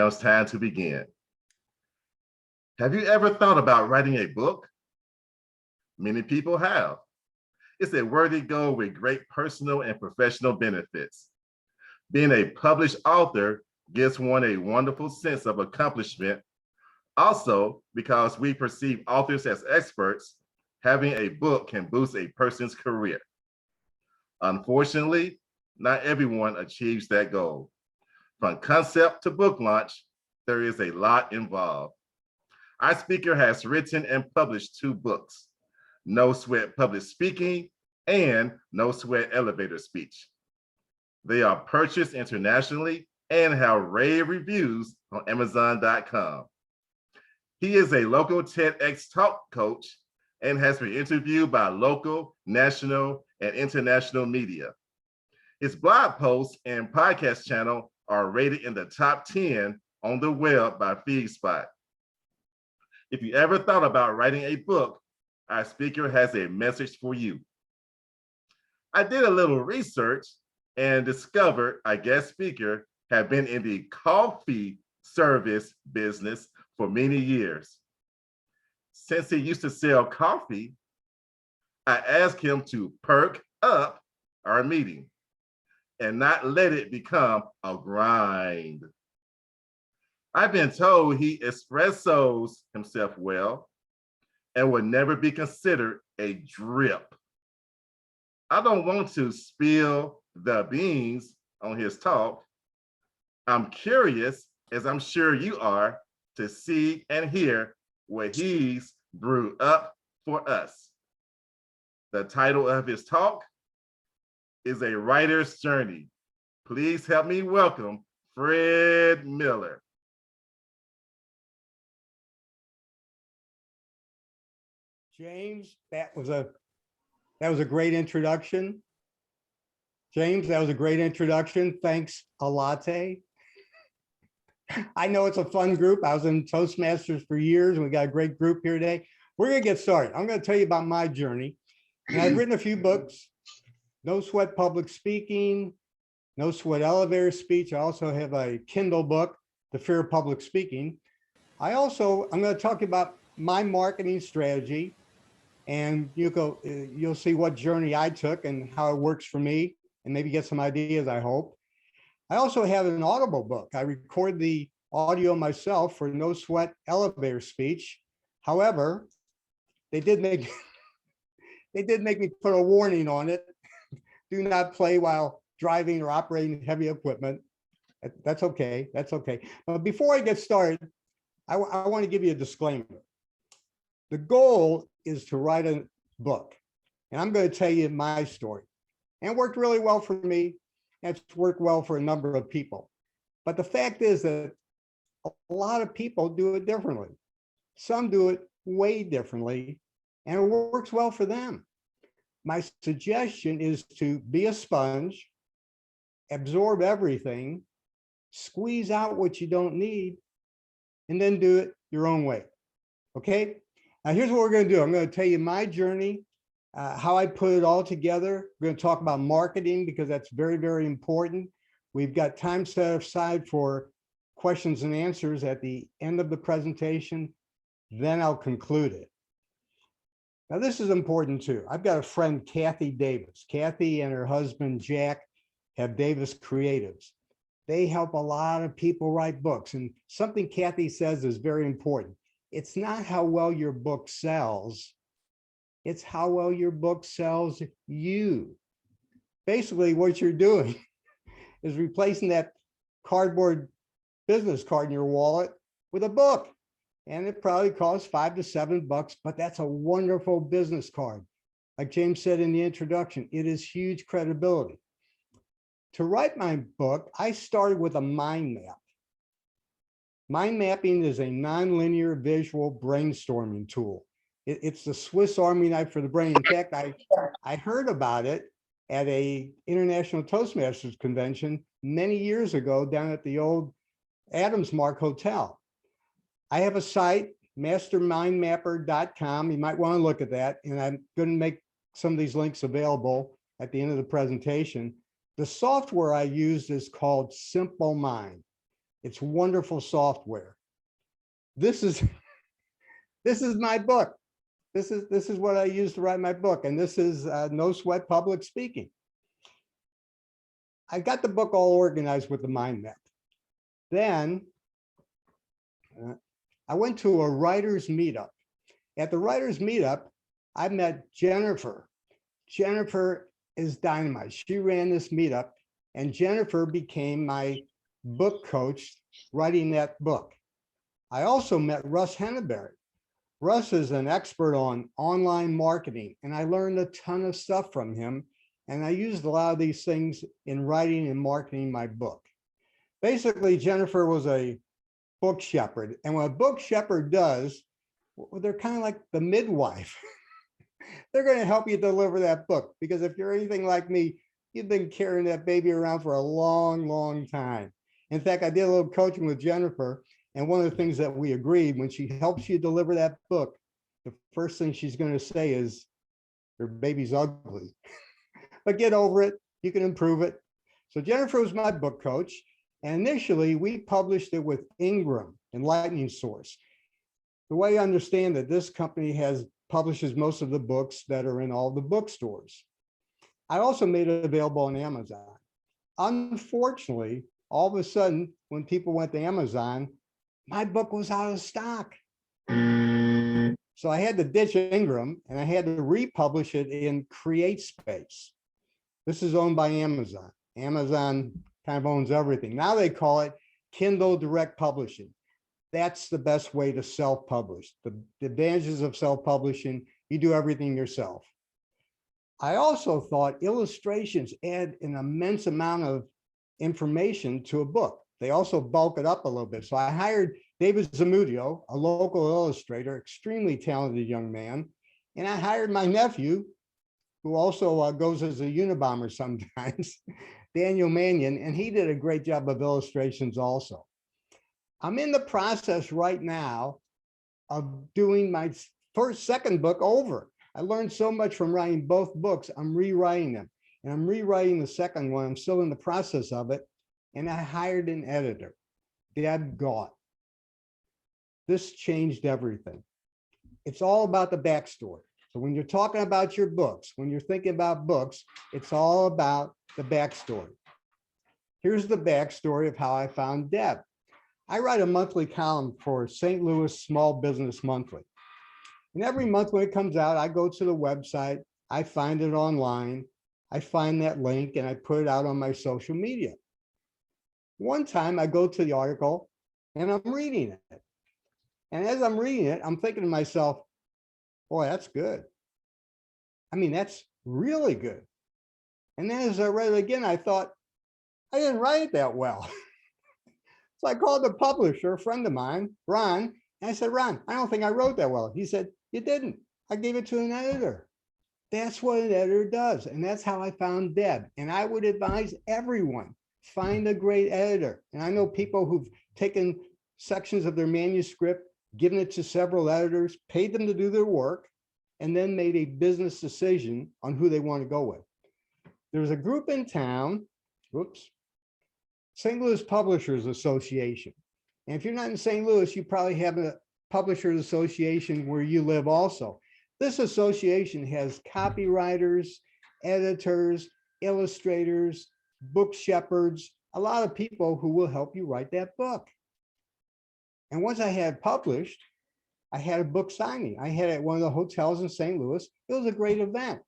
Now it's time to begin. Have you ever thought about writing a book? Many people have. It's a worthy goal with great personal and professional benefits. Being a published author gives one a wonderful sense of accomplishment. Also, because we perceive authors as experts, having a book can boost a person's career. Unfortunately, not everyone achieves that goal. From concept to book launch, there is a lot involved. Our speaker has written and published 2 books, No Sweat Public Speaking and No Sweat Elevator Speech. They are purchased internationally and have rave reviews on Amazon.com. He is a local TEDx talk coach and has been interviewed by local, national, and international media. His blog posts and podcast channel are rated in the top 10 on the web by FeedSpot. If you ever thought about writing a book, our speaker has a message for you. I did a little research and discovered our guest speaker had been in the coffee service business for many years. Since he used to sell coffee, I asked him to perk up our meeting and not let it become a grind. I've been told he espressos himself well and would never be considered a drip. I don't want to spill the beans on his talk. I'm curious, as I'm sure you are, to see and hear what he's brewed up for us. The title of his talk is A Writer's Journey. Please help me welcome Fred Miller. James, that was a great introduction. James, that was a great introduction. Thanks a latte. I know it's a fun group. I was in Toastmasters for years, and we got a great group here today. We're going to get started. I'm going to tell you about my journey. And I've written a few books. No Sweat Public Speaking, No Sweat Elevator Speech. I also have a Kindle book, The Fear of Public Speaking. I'm going to talk about my marketing strategy, and you'll see what journey I took and how it works for me, and maybe get some ideas, I hope. I also have an Audible book. I record the audio myself for No Sweat Elevator Speech. However, they did make me put a warning on it. Do not play while driving or operating heavy equipment. That's okay. That's okay. But before I get started, I want to give you a disclaimer. The goal is to write a book, and I'm going to tell you my story. And it worked really well for me, and it's worked well for a number of people. But the fact is that a lot of people do it differently. Some do it way differently, and it works well for them. My suggestion is to be a sponge, absorb everything, squeeze out what you don't need, and then do it your own way. Okay? Now, here's what we're going to do. I'm going to tell you my journey, how I put it all together. We're going to talk about marketing because that's very, very important. We've got time set aside for questions and answers at the end of the presentation. Then I'll conclude it. Now, this is important too. I've got a friend, Kathy Davis. Kathy and her husband, Jack, have Davis Creatives. They help a lot of people write books. And something Kathy says is very important. It's not how well your book sells. It's how well your book sells you. Basically, what you're doing is replacing that cardboard business card in your wallet with a book. And it probably costs $5 to $7, but that's a wonderful business card. Like James said in the introduction, it is huge credibility. To write my book, I started with a mind map. Mind mapping is a nonlinear visual brainstorming tool. It's the Swiss Army knife for the brain. In fact, I heard about it at a International Toastmasters convention many years ago down at the old Adams Mark Hotel. I have a site, mastermindmapper.com. You might want to look at that. And I'm going to make some of these links available at the end of the presentation. The software I use is called Simple Mind. It's wonderful software. This is this is my book. This is what I use to write my book, and this is No Sweat Public Speaking. I got the book all organized with the mind map. Then I went to a writer's meetup. At the writer's meetup, I met Jennifer. Jennifer is dynamite. She ran this meetup, and Jennifer became my book coach writing that book. I also met Russ Henneberry. Russ is an expert on online marketing, and I learned a ton of stuff from him. And I used a lot of these things in writing and marketing my book. Basically, Jennifer was a book shepherd. And what a book shepherd does, well, they're kind of like the midwife. They're going to help you deliver that book, because if you're anything like me, you've been carrying that baby around for a long, long time. In fact, I did a little coaching with Jennifer, and one of the things that we agreed, when she helps you deliver that book, the first thing she's going to say is, your baby's ugly, but get over it. You can improve it. So Jennifer was my book coach. And initially we published it with Ingram and Lightning Source. The way I understand that this company publishes most of the books that are in all the bookstores. I also made it available on Amazon. Unfortunately, all of a sudden, when people went to Amazon, my book was out of stock. So I had to ditch Ingram, and I had to republish it in CreateSpace. This is owned by Amazon. Amazon kind of owns everything. Now they call it Kindle Direct Publishing. That's the best way to self-publish. The advantages of self-publishing, you do everything yourself. I also thought illustrations add an immense amount of information to a book. They also bulk it up a little bit. So I hired David Zamudio, a local illustrator, extremely talented young man. And I hired my nephew, who also goes as a Unabomber sometimes, Daniel Mannion, and he did a great job of illustrations also. I'm in the process right now of doing my second book over. I learned so much from writing both books. I'm rewriting them, and I'm rewriting the second one. I'm still in the process of it, and I hired an editor, Deb Gaunt. This changed everything. It's all about the backstory. So when you're talking about your books, when you're thinking about books, it's all about the backstory. Here's the backstory of how I found Deb. I write a monthly column for St. Louis Small Business Monthly. And every month when it comes out, I go to the website, I find it online, I find that link, and I put it out on my social media. One time I go to the article and I'm reading it. And as I'm reading it, I'm thinking to myself, boy, that's good. I mean, that's really good. And then as I read it again, I thought, I didn't write it that well. So I called the publisher, a friend of mine, Ron, and I said, Ron, I don't think I wrote that well. He said, you didn't. I gave it to an editor. That's what an editor does. And that's how I found Deb. And I would advise everyone, find a great editor. And I know people who've taken sections of their manuscript, given it to several editors, paid them to do their work, and then made a business decision on who they want to go with. There's a group in town, St. Louis Publishers Association. And if you're not in St. Louis, you probably have a Publishers Association where you live also. This association has copywriters, editors, illustrators, book shepherds, a lot of people who will help you write that book. And once I had published, I had a book signing. I had it at one of the hotels in St. Louis. It was a great event.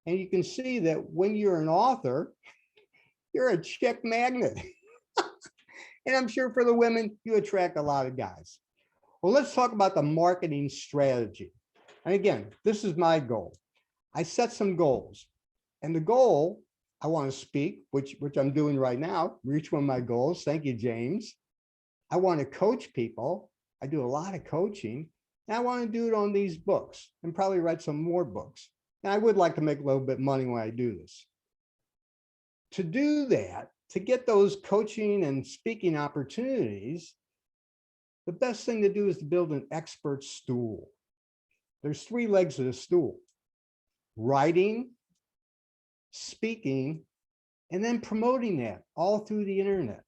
And you can see that when you're an author, you're a chick magnet. And I'm sure for the women, you attract a lot of guys. Well, let's talk about the marketing strategy. And again, this is my goal. I set some goals. And the goal, I want to speak, which I'm doing right now, reach one of my goals. Thank you, James. I want to coach people. I do a lot of coaching. And I want to do it on these books and probably write some more books. And I would like to make a little bit of money when I do this. To do that, to get those coaching and speaking opportunities, the best thing to do is to build an expert stool. There's 3 legs of the stool: writing, speaking, and then promoting that all through the internet.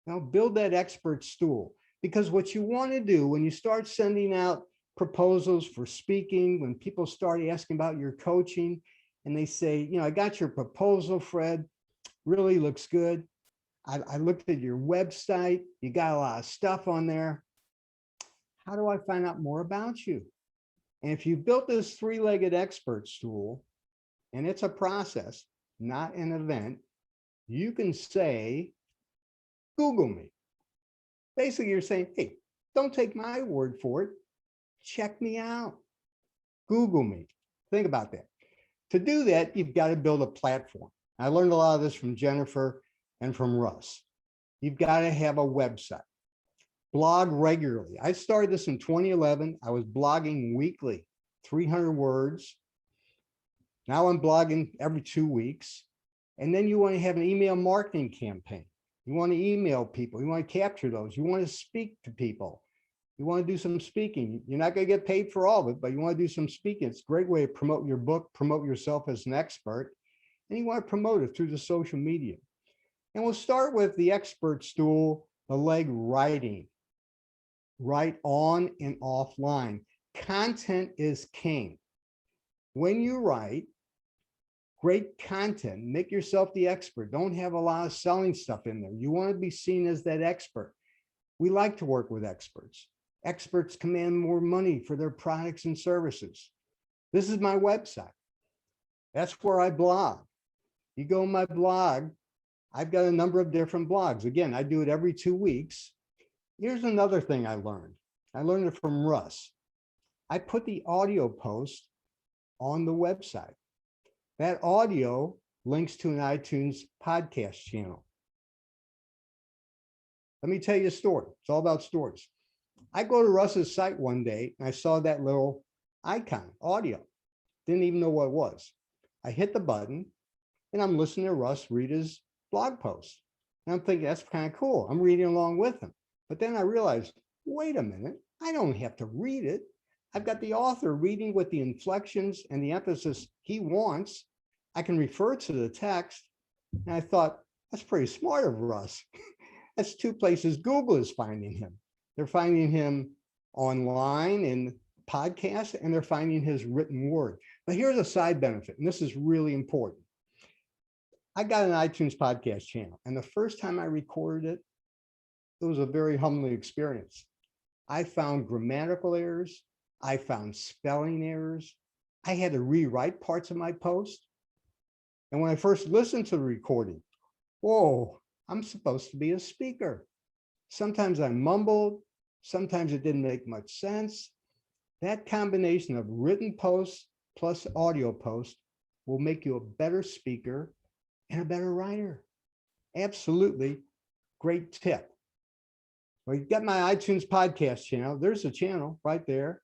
Now build that expert stool, because what you want to do when you start sending out proposals for speaking, when people start asking about your coaching and they say, I got your proposal, Fred, really looks good. I looked at your website. You got a lot of stuff on there. How do I find out more about you? And if you built this three-legged expert stool, and it's a process, not an event, you can say, Google me. Basically, you're saying, hey, don't take my word for it. Check me out. Google me. Think about that. To do that, you've got to build a platform. I learned a lot of this from Jennifer and from Russ. You've got to have a website. Blog regularly. I started this in 2011. I was blogging weekly, 300 words. Now I'm blogging every 2 weeks. And then you want to have an email marketing campaign. You want to email people. You want to capture those. You want to speak to people. You want to do some speaking. You're not going to get paid for all of it, but you want to do some speaking. It's a great way to promote your book, promote yourself as an expert, and you want to promote it through the social media. And we'll start with the expert stool, the leg writing. Write on and offline. Content is king. When you write great content, make yourself the expert. Don't have a lot of selling stuff in there. You want to be seen as that expert. We like to work with experts. Experts command more money for their products and services. This is my website. That's where I blog. You go on my blog, I've got a number of different blogs. Again, I do it every 2 weeks. Here's another thing I learned. I learned it from Russ. I put the audio post on the website. That audio links to an iTunes podcast channel. Let me tell you a story. It's all about stories. I go to Russ's site one day and I saw that little icon, audio. Didn't even know what it was. I hit the button and I'm listening to Russ read his blog post. And I'm thinking, that's kind of cool. I'm reading along with him. But then I realized, wait a minute, I don't have to read it. I've got the author reading with the inflections and the emphasis he wants. I can refer to the text. And I thought, that's pretty smart of Russ. That's 2 places Google is finding him. They're finding him online in podcasts, and they're finding his written word. But here's a side benefit, and this is really important. I got an iTunes podcast channel, and the first time I recorded it, it was a very humbling experience. I found grammatical errors. I found spelling errors. I had to rewrite parts of my post. And when I first listened to the recording, whoa, I'm supposed to be a speaker. Sometimes I mumbled. Sometimes it didn't make much sense. That combination of written posts plus audio posts will make you a better speaker and a better writer. Absolutely great tip. Well, you've got my iTunes podcast channel. There's a channel right there.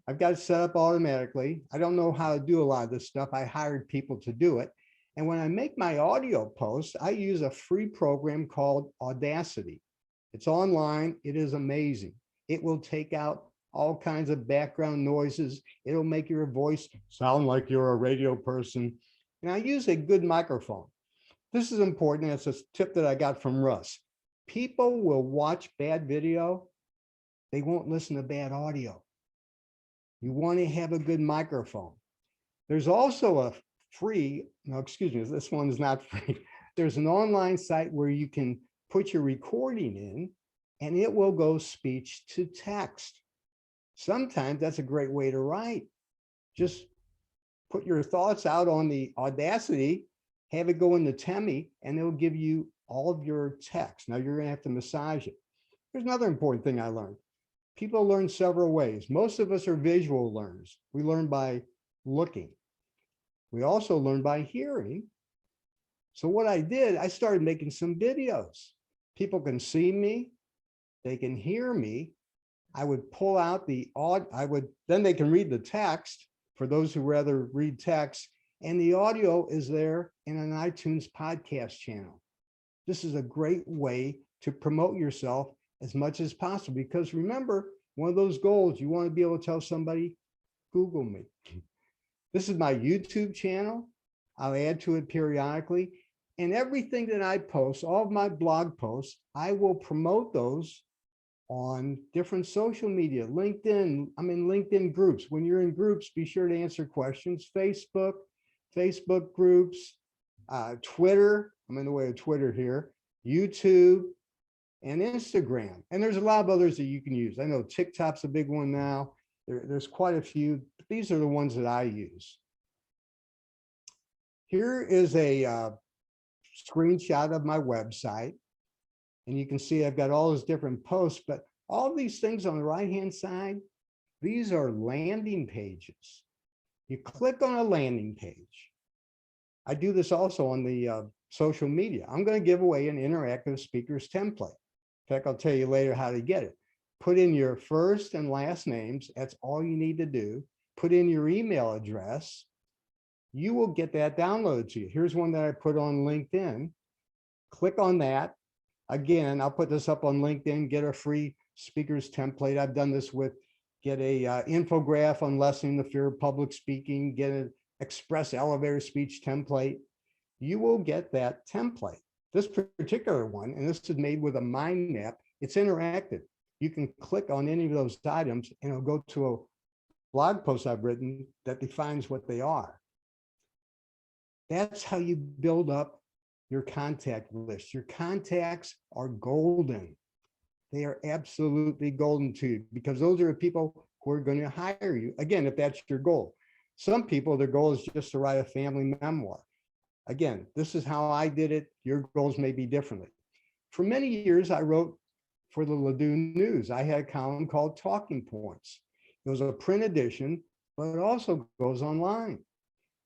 I've got it set up automatically. I don't know how to do a lot of this stuff. I hired people to do it. And when I make my audio posts, I use a free program called Audacity. It's online. It is amazing. It will take out all kinds of background noises. It'll make your voice sound like you're a radio person. And I use a good microphone. This is important. It's a tip that I got from Russ. People will watch bad video. They won't listen to bad audio. You want to have a good microphone. There's also a free, no, excuse me, this one is not free. There's an online site where you can put your recording in and it will go speech to text. Sometimes that's a great way to write. Just put your thoughts out on the Audacity, have it go into Temi, and it'll give you all of your text. Now you're going to have to massage it. There's another important thing I learned. People learn several ways. Most of us are visual learners. We learn by looking. We also learn by hearing. So what I did, I started making some videos. People can see me, they can hear me. I would pull out the audio, then they can read the text for those who rather read text, and the audio is there in an iTunes podcast channel. This is a great way to promote yourself as much as possible, because remember, one of those goals, you want to be able to tell somebody, Google me. This is my YouTube channel. I'll add to it periodically. And everything that I post, all of my blog posts, I will promote those on different social media, LinkedIn. I'm in LinkedIn groups. When you're in groups, be sure to answer questions. Facebook groups, Twitter. I'm in the way of Twitter here, YouTube, and Instagram. And there's a lot of others that you can use. I know TikTok's a big one now. There's quite a few. But these are the ones that I use. Here is a screenshot of my website. And you can see I've got all those different posts, but all these things on the right-hand side, these are landing pages. You click on a landing page. I do this also on the social media. I'm going to give away an interactive speakers template. In fact, I'll tell you later how to get it. Put in your first and last names. That's all you need to do. Put in your email address. You will get that downloaded to you. Here's one that I put on LinkedIn. Click on that. Again, I'll put this up on LinkedIn, get a free speakers template. I've done this with, get a infographic on lessening the fear of public speaking, get an express elevator speech template. You will get that template. This particular one, and this is made with a mind map, it's interactive. You can click on any of those items and it'll go to a blog post I've written that defines what they are. That's how you build up your contact list. Your contacts are golden. They are absolutely golden to you because those are the people who are going to hire you. Again, if that's your goal. Some people, their goal is just to write a family memoir. Again, this is how I did it. Your goals may be differently. For many years, I wrote for the Ladue News. I had a column called Talking Points. It was a print edition, but it also goes online.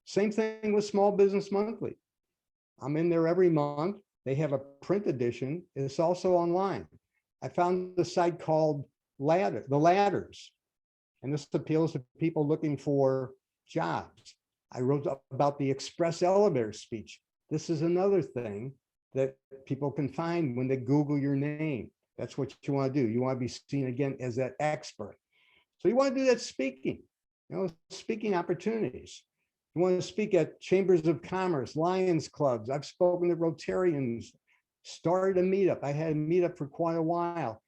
Same thing with Small Business Monthly. I'm in there every month. They have a print edition. It's also online. I found a site called The Ladders, and this appeals to people looking for jobs. I wrote about the express elevator speech. This is another thing that people can find when they Google your name. That's what you want to do. You want to be seen again as that expert. So you want to do that speaking, speaking opportunities. You want to speak at chambers of commerce, Lions clubs. I've spoken to Rotarians, started a meetup. I had a meetup for quite a while.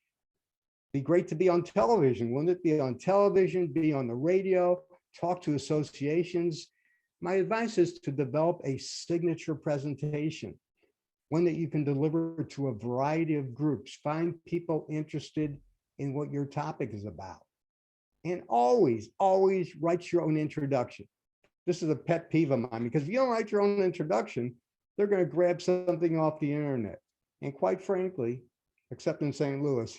Be great to be on television. Wouldn't it be on television, be on the radio, talk to associations? My advice is to develop a signature presentation, one that you can deliver to a variety of groups. Find people interested in what your topic is about. And always, always write your own introduction. This is a pet peeve of mine because if you don't write your own introduction, they're going to grab something off the internet. And quite frankly, except in St. Louis,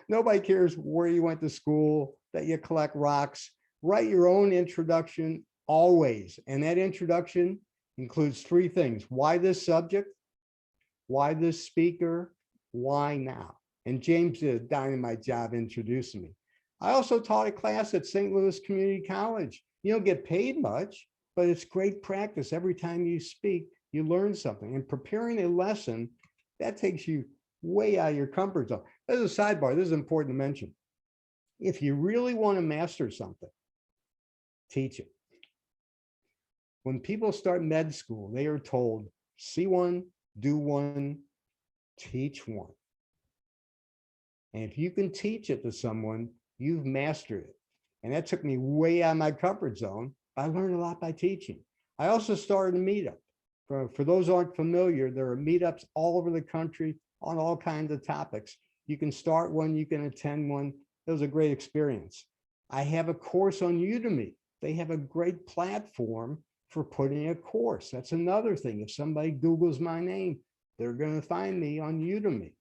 nobody cares where you went to school, that you collect rocks. Write your own introduction always. And that introduction includes three things: why this subject, why this speaker, why now? And James did a dynamite job introducing me. I also taught a class at St. Louis Community College. You don't get paid much, but it's great practice. Every time you speak, you learn something. And preparing a lesson, that takes you way out of your comfort zone. As a sidebar, this is important to mention. If you really want to master something, teach it. When people start med school, they are told, see one, do one, teach one. And if you can teach it to someone, you've mastered it. And that took me way out of my comfort zone. I learned a lot by teaching. I also started a meetup. For those who aren't familiar, there are meetups all over the country on all kinds of topics. You can start one, you can attend one. It was a great experience. I have a course on Udemy. They have a great platform for putting a course. That's another thing. If somebody Googles my name, they're going to find me on Udemy.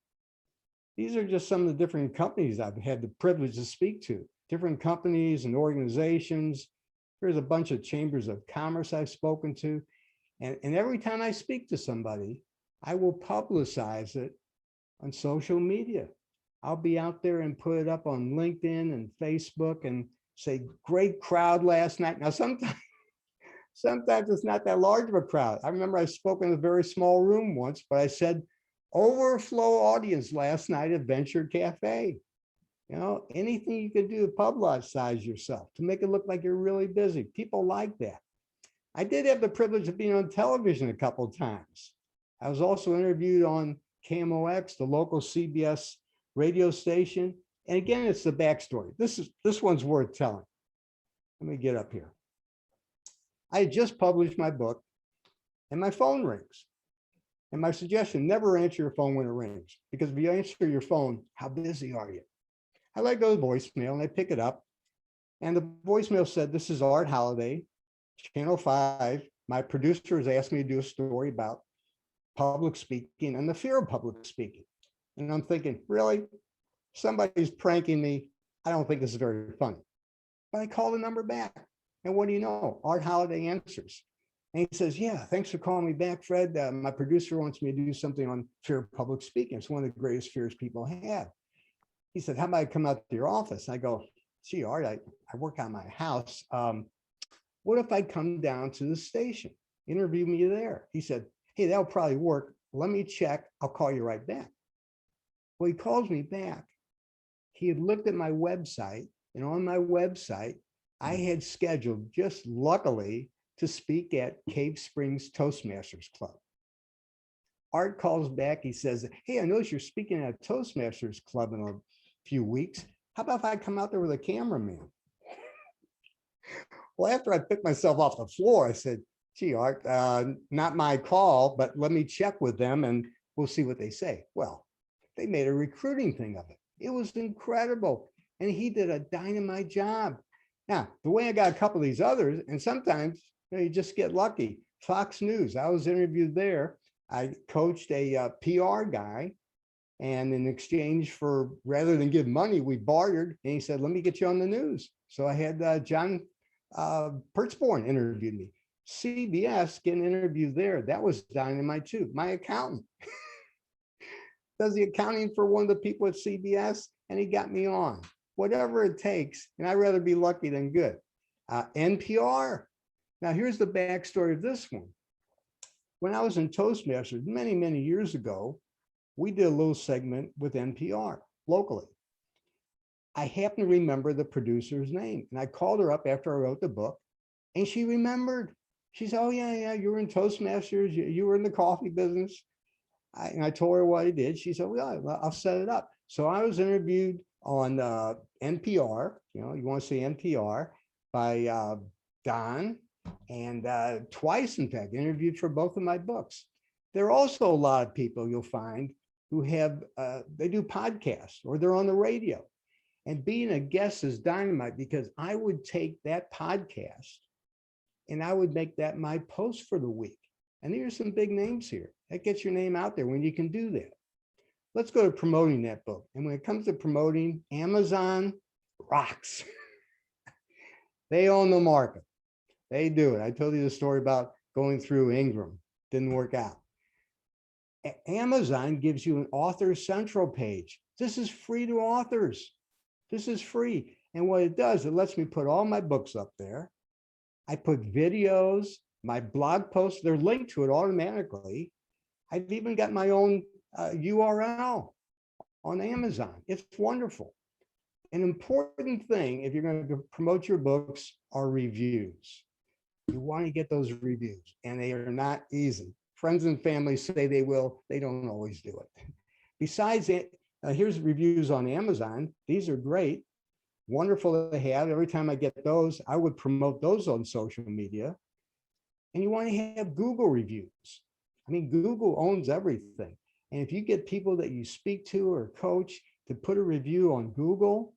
These are just some of the different companies I've had the privilege to speak to, different companies and organizations. There's a bunch of chambers of commerce I've spoken to. And every time I speak to somebody, I will publicize it on social media. I'll be out there and put it up on LinkedIn and Facebook and say, great crowd last night. Now, sometimes it's not that large of a crowd. I remember I spoke in a very small room once, but I said, overflow audience last night at Venture Cafe. Anything you can do to publicize yourself, to make it look like you're really busy. People like that. I did have the privilege of being on television a couple of times. I was also interviewed on KMOX, the local CBS radio station. And again, it's the backstory. This one's worth telling. Let me get up here. I had just published my book and my phone rings. And my suggestion, never answer your phone when it rings, because if you answer your phone, how busy are you? I let go of the voicemail and I pick it up. And the voicemail said, "This is Art Holiday, Channel 5. My producer has asked me to do a story about public speaking and the fear of public speaking." And I'm thinking, really? Somebody's pranking me. I don't think this is very funny. But I call the number back. And what do you know? Art Holiday answers. And he says, "Yeah, thanks for calling me back, Fred. My producer wants me to do something on fear of public speaking. It's one of the greatest fears people have." He said, "How about I come out to your office?" I go, "Gee, Art, I work out of my house. What if I come down to the station? Interview me there." He said, "Hey, that'll probably work. Let me check. I'll call you right back." Well, he calls me back. He had looked at my website, and on my website, I had scheduled, just luckily, to speak at Cave Springs Toastmasters Club. Art calls back. He says, "Hey, I noticed you're speaking at a Toastmasters Club in a few weeks. How about if I come out there with a cameraman?" Well, after I picked myself off the floor, I said, "Gee, Art, not my call, but let me check with them and we'll see what they say." Well, they made a recruiting thing of it. It was incredible. And he did a dynamite job. Now, the way I got a couple of these others, and sometimes you just get lucky. Fox News, I was interviewed there. I coached a PR guy, and in exchange for, rather than give money, we bartered. And he said, "Let me get you on the news." So I had John Pertzborn interviewed me. CBS getting interviewed there. That was dynamite too. My accountant does the accounting for one of the people at CBS, and he got me on. Whatever it takes, and I'd rather be lucky than good. NPR. Now here's the backstory of this one. When I was in Toastmasters many, many years ago, we did a little segment with NPR locally. I happen to remember the producer's name, and I called her up after I wrote the book, and she remembered. She said, "Oh yeah, you were in Toastmasters, you were in the coffee business." And I told her what I did. She said, "Well, I'll set it up." So I was interviewed on NPR, you want to say NPR, by Don, and twice, in fact, interviewed for both of my books. There are also a lot of people you'll find who have, they do podcasts or they're on the radio. And being a guest is dynamite, because I would take that podcast and I would make that my post for the week. And there's some big names here. That gets your name out there when you can do that. Let's go to promoting that book. And when it comes to promoting, Amazon rocks. They own the market. They do it. I told you the story about going through Ingram. Didn't work out. Amazon gives you an author central page. This is free to authors. This is free. And what it does, it lets me put all my books up there. I put videos, my blog posts, they're linked to it automatically. I've even got my own URL on Amazon. It's wonderful. An important thing, if you're going to promote your books, are reviews. You want to get those reviews, and they are not easy. Friends and family say they will. They don't always do it. Besides it, here's reviews on Amazon. These are great. Wonderful to have. Every time I get those, I would promote those on social media. And you want to have Google reviews. I mean, Google owns everything. And if you get people that you speak to or coach to put a review on Google,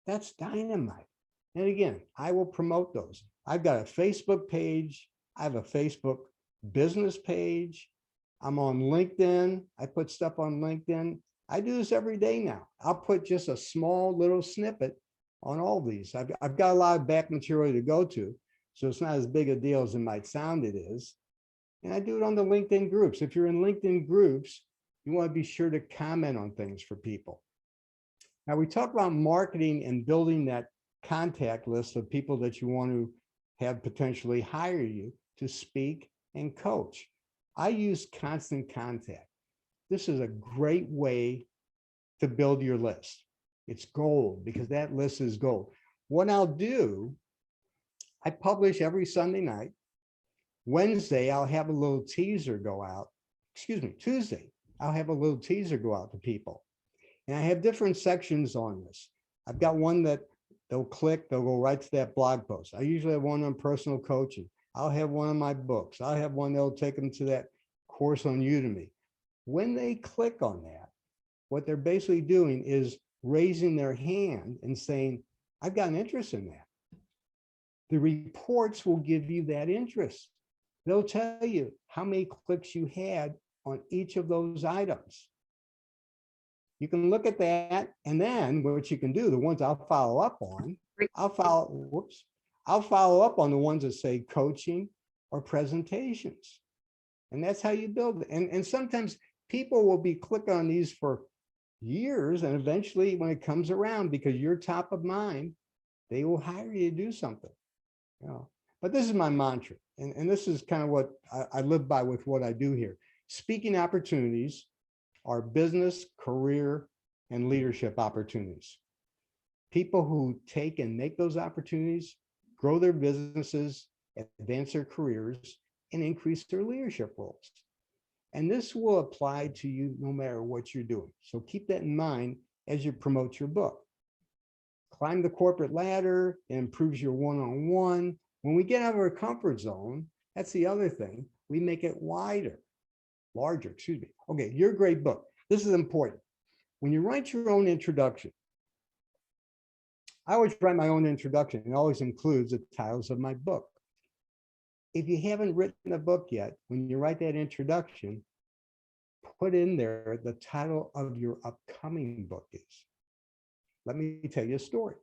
that's dynamite. And again, I will promote those. I've got a Facebook page. I have a Facebook business page. I'm on LinkedIn. I put stuff on LinkedIn. I do this every day now. I'll put just a small little snippet on all these. I've got a lot of back material to go to, so it's not as big a deal as it might sound it is. And I do it on the LinkedIn groups. If you're in LinkedIn groups, you want to be sure to comment on things for people. Now, we talk about marketing and building that contact list of people that you want to have potentially hire you to speak and coach. I use Constant Contact. This is a great way to build your list. It's gold, because that list is gold. What I'll do, I publish every Sunday night. Wednesday, I'll have a little teaser go out. Excuse me, Tuesday, I'll have a little teaser go out to people. And I have different sections on this. I've got one that they'll click, they'll go right to that blog post. I usually have one on personal coaching. I'll have one of my books. I'll have one that'll take them to that course on Udemy. When they click on that, what they're basically doing is raising their hand and saying, I've got an interest in that. The reports will give you that interest. They'll tell you how many clicks you had on each of those items. You can look at that, and then what you can do, the ones I'll follow up on, I'll follow up on the ones that say coaching or presentations. And that's how you build it. And sometimes people will be clicking on these for years, and eventually when it comes around, because you're top of mind, they will hire you to do something. You know, but this is my mantra. And this is kind of what I live by with what I do here. Speaking opportunities are business, career, and leadership opportunities. People who take and make those opportunities, grow their businesses, advance their careers, and increase their leadership roles. And this will apply to you no matter what you're doing. So keep that in mind as you promote your book. Climb the corporate ladder, it improves your one-on-one. When we get out of our comfort zone, that's the other thing, we make it larger, excuse me. Okay, your great book. This is important. When you write your own introduction, I always write my own introduction. It always includes the titles of my book. If you haven't written a book yet, when you write that introduction, put in there the title of your upcoming book is. Let me tell you a story.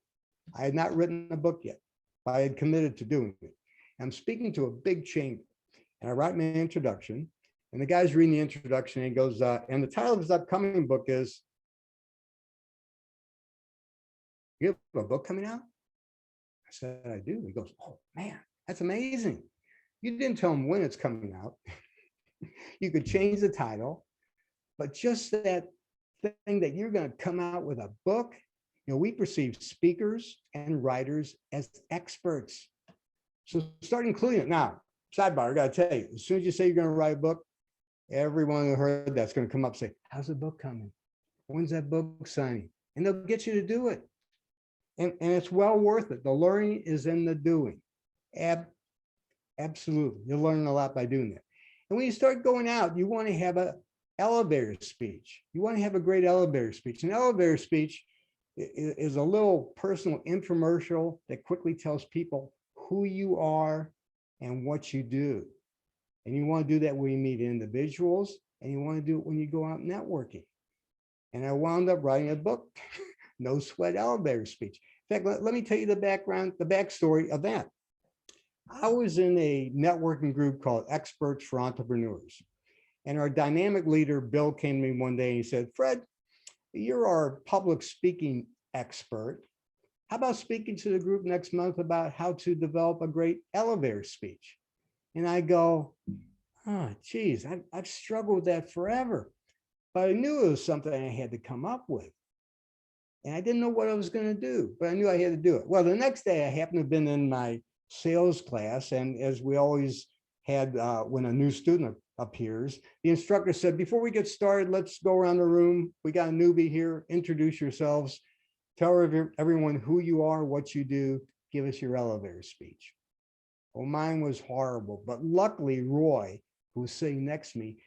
I had not written a book yet, but I had committed to doing it. I'm speaking to a big chamber, and I write my introduction, and the guy's reading the introduction, and he goes, and the title of his upcoming book is, you have a book coming out? I said, I do. He goes, oh man, that's amazing. You didn't tell him when it's coming out. You could change the title, but just that thing that you're going to come out with a book. You know, we perceive speakers and writers as experts. So start including it. Now, sidebar, I got to tell you, as soon as you say you're going to write a book, everyone who heard that's going to come up and say, how's the book coming? When's that book signing? And they'll get you to do it. And it's well worth it. The learning is in the doing. Absolutely. You're learning a lot by doing that. And when you start going out, you want to have an elevator speech. You want to have a great elevator speech. An elevator speech is a little personal infomercial that quickly tells people who you are and what you do. And you want to do that when you meet individuals, and you want to do it when you go out networking. And I wound up writing a book, No Sweat Elevator Speech. In fact, let me tell you the backstory of that. I was in a networking group called Experts for Entrepreneurs. And our dynamic leader, Bill, came to me one day and he said, Fred, you're our public speaking expert. How about speaking to the group next month about how to develop a great elevator speech? And I go, oh, geez, I've struggled with that forever. But I knew it was something I had to come up with. And I didn't know what I was going to do, but I knew I had to do it. Well, the next day I happened to have been in my sales class. And as we always had when a new student appears, the instructor said, before we get started, let's go around the room. We got a newbie here. Introduce yourselves. Tell everyone who you are, what you do. Give us your elevator speech. Well, mine was horrible, but luckily Roy, who was sitting next to me,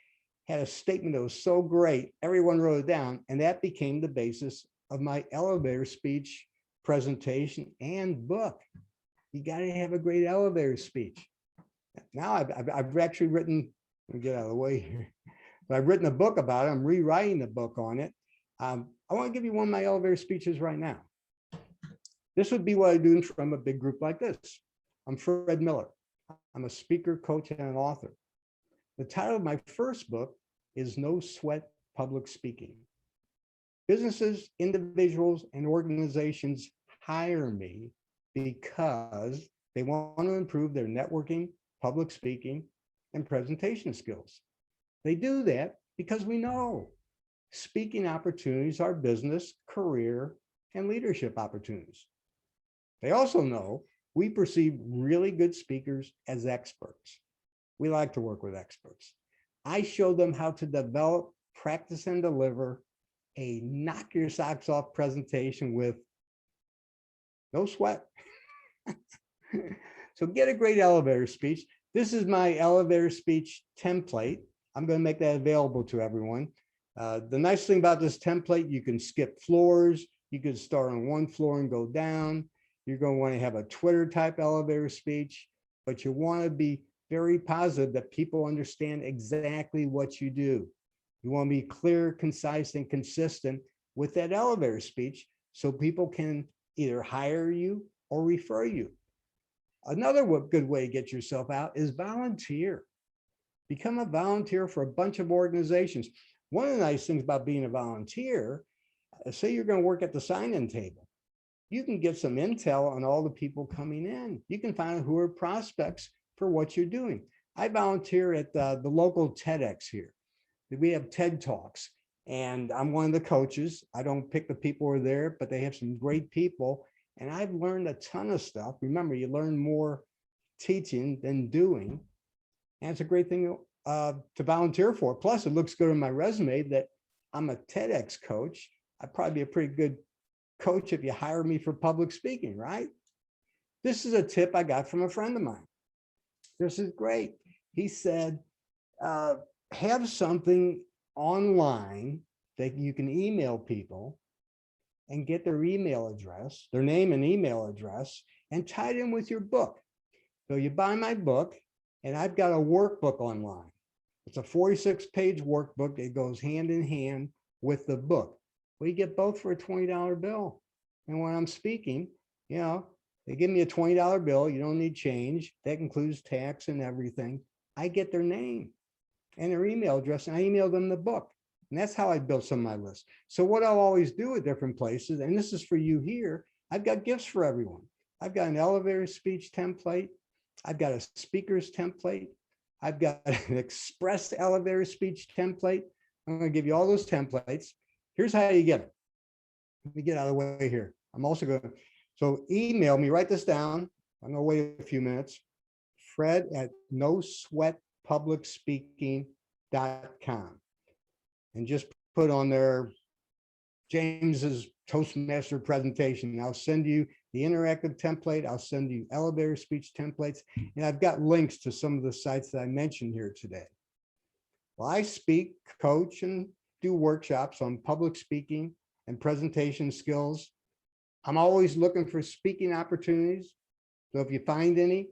had a statement that was so great, everyone wrote it down, and that became the basis of my elevator speech, presentation, and book. You got to have a great elevator speech. Now I've actually written, let me get out of the way here, but I've written a book about it. I'm rewriting the book on it. I want to give you one of my elevator speeches right now. This would be what I do from a big group like this. I'm Fred Miller. I'm a speaker, coach, and an author. The title of my first book is No Sweat Public Speaking. Businesses, individuals, and organizations hire me because they want to improve their networking, public speaking, and presentation skills. They do that because we know speaking opportunities are business, career, and leadership opportunities. They also know we perceive really good speakers as experts. We like to work with experts. I show them how to develop, practice, and deliver a knock your socks off presentation with no sweat. So get a great elevator speech. This is my elevator speech template. I'm going to make that available to everyone. The nice thing about this template, you can skip floors. You can start on one floor and go down. You're going to want to have a Twitter type elevator speech, but you want to be very positive that people understand exactly what you do. You want to be clear, concise, and consistent with that elevator speech so people can either hire you or refer you. Another good way to get yourself out is volunteer. Become a volunteer for a bunch of organizations. One of the nice things about being a volunteer, say you're going to work at the sign-in table, you can get some intel on all the people coming in. You can find out who are prospects for what you're doing. I volunteer at the local TEDx here. We have TED Talks, and I'm one of the coaches. I don't pick the people who are there, but they have some great people, and I've learned a ton of stuff. Remember, you learn more teaching than doing, and it's a great thing to volunteer for. Plus, it looks good on my resume that I'm a TEDx coach. I'd probably be a pretty good coach if you hire me for public speaking, right? This is a tip I got from a friend of mine. This is great. He said, have something online that you can email people and get their email address, their name and email address, and tie it in with your book. So you buy my book, and I've got a workbook online. It's a 46-page workbook that goes hand in hand with the book. Well, you get both for a $20 bill. And when I'm speaking, you know, they give me a $20 bill. You don't need change. That includes tax and everything. I get their name and their email address, and I email them the book. And that's how I built some of my lists. So what I'll always do at different places, and this is for you here, I've got gifts for everyone. I've got an elevator speech template. I've got a speaker's template. I've got an express elevator speech template. I'm going to give you all those templates. Here's how you get it. Let me get out of the way here. I'm also going to, so email me, write this down. I'm going to wait a few minutes. Fred@nosweatpublicspeaking.com. And just put on there James's Toastmaster presentation. I'll send you the interactive template. I'll send you elevator speech templates. And I've got links to some of the sites that I mentioned here today. Well, I speak, coach, and do workshops on public speaking and presentation skills. I'm always looking for speaking opportunities. So if you find any,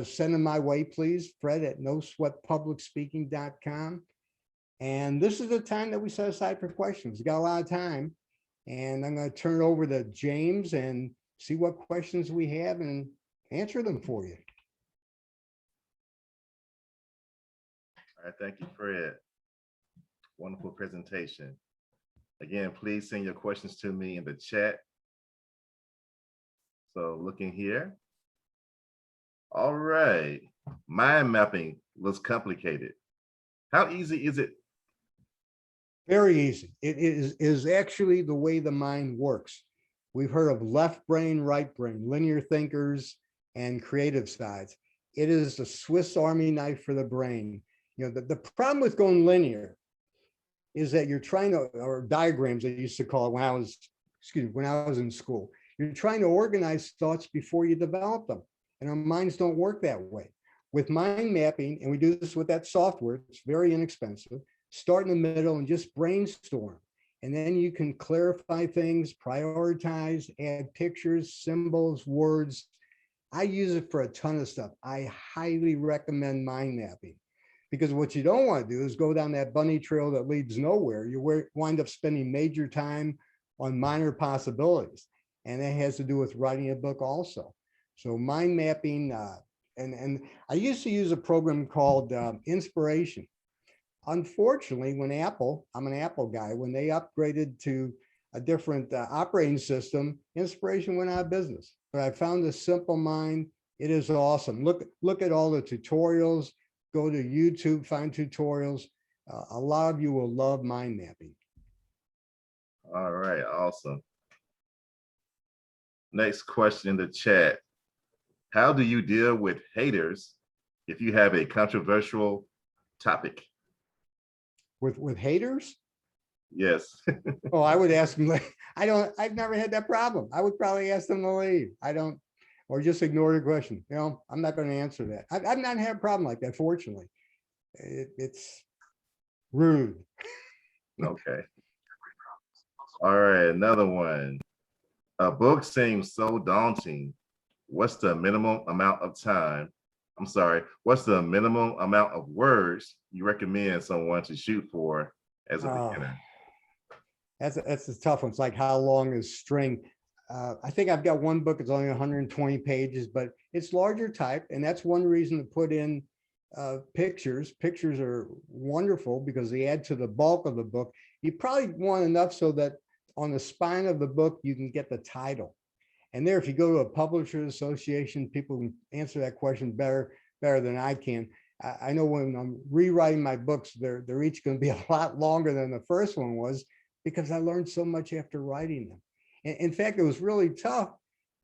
send them my way, please. Fred@nosweatpublicspeaking.com. And this is the time that we set aside for questions. We got a lot of time, and I'm going to turn it over to James and see what questions we have and answer them for you. All right, thank you, Fred. Wonderful presentation. Again, please send your questions to me in the chat. So looking here. All right, mind mapping looks complicated. How easy is it? Very easy. It is actually the way the mind works. We've heard of left brain, right brain, linear thinkers, and creative sides. It is the Swiss Army knife for the brain. You know, the problem with going linear is that you're trying to, or diagrams, I used to call it when I was in school. You're trying to organize thoughts before you develop them. And our minds don't work that way. With mind mapping, and we do this with that software, it's very inexpensive, start in the middle and just brainstorm. And then you can clarify things, prioritize, add pictures, symbols, words. I use it for a ton of stuff. I highly recommend mind mapping, because what you don't want to do is go down that bunny trail that leads nowhere. You wind up spending major time on minor possibilities. And that has to do with writing a book also. So mind mapping, and I used to use a program called Inspiration. Unfortunately, when I'm an Apple guy, when they upgraded to a different operating system, Inspiration went out of business. But I found a Simple Mind. It is awesome. Look at all the tutorials. Go to YouTube, find tutorials. A lot of you will love mind mapping. All right, awesome. Next question in the chat. How do you deal with haters if you have a controversial topic. With haters? Yes. Oh, I would ask them, I've never had that problem. I would probably ask them to leave. Or just ignore the question. I'm not going to answer that. I've not had a problem like that, fortunately. It's rude. Okay. All right, another one. A book seems so daunting. What's the minimum amount of time? I'm sorry, what's the minimum amount of words you recommend someone to shoot for as a beginner? That's a tough one. It's like, how long is string? I think I've got one book, it's only 120 pages, but it's larger type. And that's one reason to put in pictures. Pictures are wonderful because they add to the bulk of the book. You probably want enough so that on the spine of the book, you can get the title. And there, if you go to a publishers association, people can answer that question better than I can. I know when I'm rewriting my books, they're each going to be a lot longer than the first one was, because I learned so much after writing them. In fact, it was really tough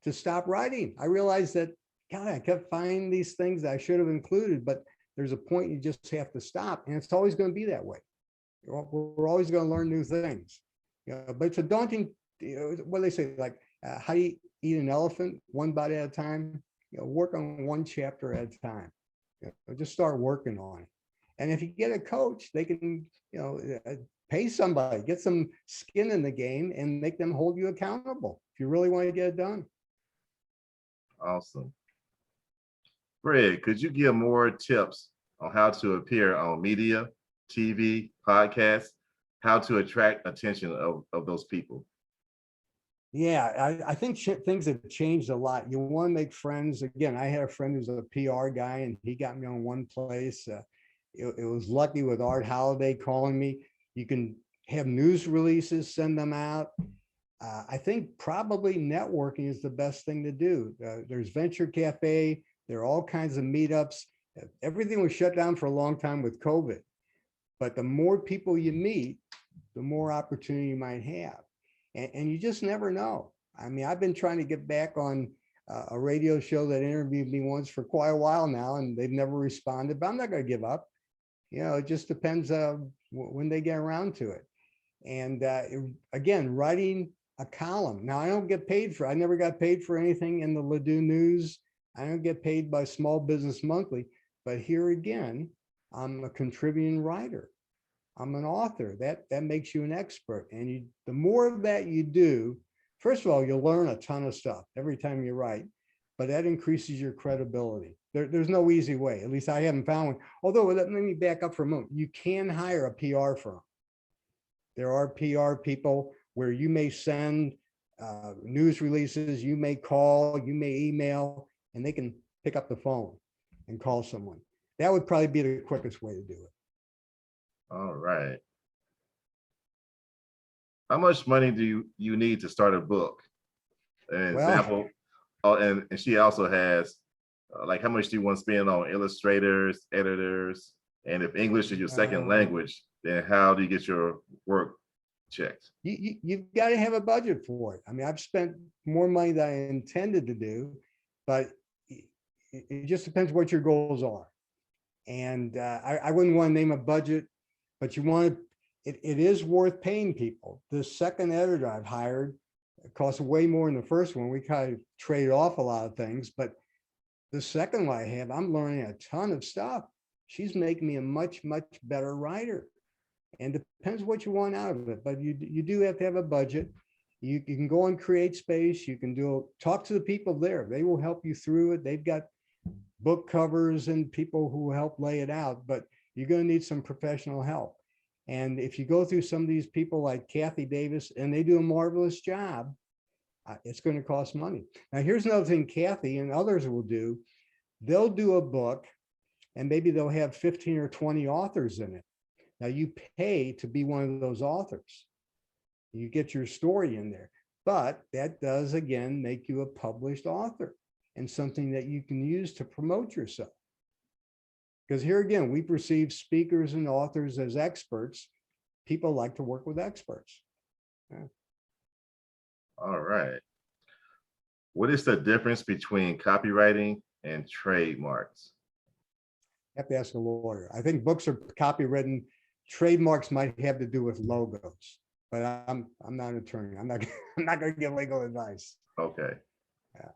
to stop writing. I realized that, God, I kept finding these things that I should have included, but there's a point you just have to stop. And it's always going to be that way. We're always going to learn new things. But it's a daunting, what do they say, like, how do you eat an elephant? One bite at a time. Work on one chapter at a time. Just start working on it. And if you get a coach, they can, pay somebody, get some skin in the game, and make them hold you accountable if you really want to get it done. Awesome. Fred, could you give more tips on how to appear on media, TV, podcasts, how to attract attention of those people? Yeah, I think things have changed a lot. You want to make friends. Again, I had a friend who's a PR guy, and he got me on one place. It was lucky with Art Holiday calling me. You can have news releases, send them out. I think probably networking is the best thing to do. There's Venture Cafe. There are all kinds of meetups. Everything was shut down for a long time with COVID. But the more people you meet, the more opportunity you might have. And you just never know. I mean, I've been trying to get back on a radio show that interviewed me once for quite a while now, and they've never responded, but I'm not going to give up. It just depends when they get around to it. And again, writing a column. Now, I never got paid for anything in the Ladue News. I don't get paid by Small Business Monthly, but here again, I'm a contributing writer. I'm an author. That makes you an expert. And the more of that you do, first of all, you'll learn a ton of stuff every time you write, but that increases your credibility. There's no easy way. At least I haven't found one. Although, let me back up for a moment. You can hire a PR firm. There are PR people where you may send news releases, you may call, you may email, and they can pick up the phone and call someone. That would probably be the quickest way to do it. All right. How much money do you need to start a book? An example, and she also has, like, how much do you want to spend on illustrators, editors, and if English is your second language, then how do you get your work checked? You've got to have a budget for it. I mean, I've spent more money than I intended to do, but it just depends what your goals are. And I wouldn't want to name a budget, but it is worth paying people. The second editor I've hired, it costs way more than the first one. We kind of traded off a lot of things, but the second one I have, I'm learning a ton of stuff. She's making me a much, much better writer. And it depends what you want out of it, but you do have to have a budget. You can go on CreateSpace. You can talk to the people there. They will help you through it. They've got book covers and people who help lay it out, but you're going to need some professional help. And if you go through some of these people like Kathy Davis, and they do a marvelous job, it's going to cost money. Now, here's another thing Kathy and others will do. They'll do a book, and maybe they'll have 15 or 20 authors in it. Now, you pay to be one of those authors. You get your story in there. But that does, again, make you a published author and something that you can use to promote yourself. Because here again, we perceive speakers and authors as experts. People like to work with experts. Yeah. All right. What is the difference between copywriting and trademarks? Have to ask a lawyer. I think books are copywritten. Trademarks might have to do with logos, but I'm not an attorney. I'm not I'm not going to give legal advice. Okay. Yeah.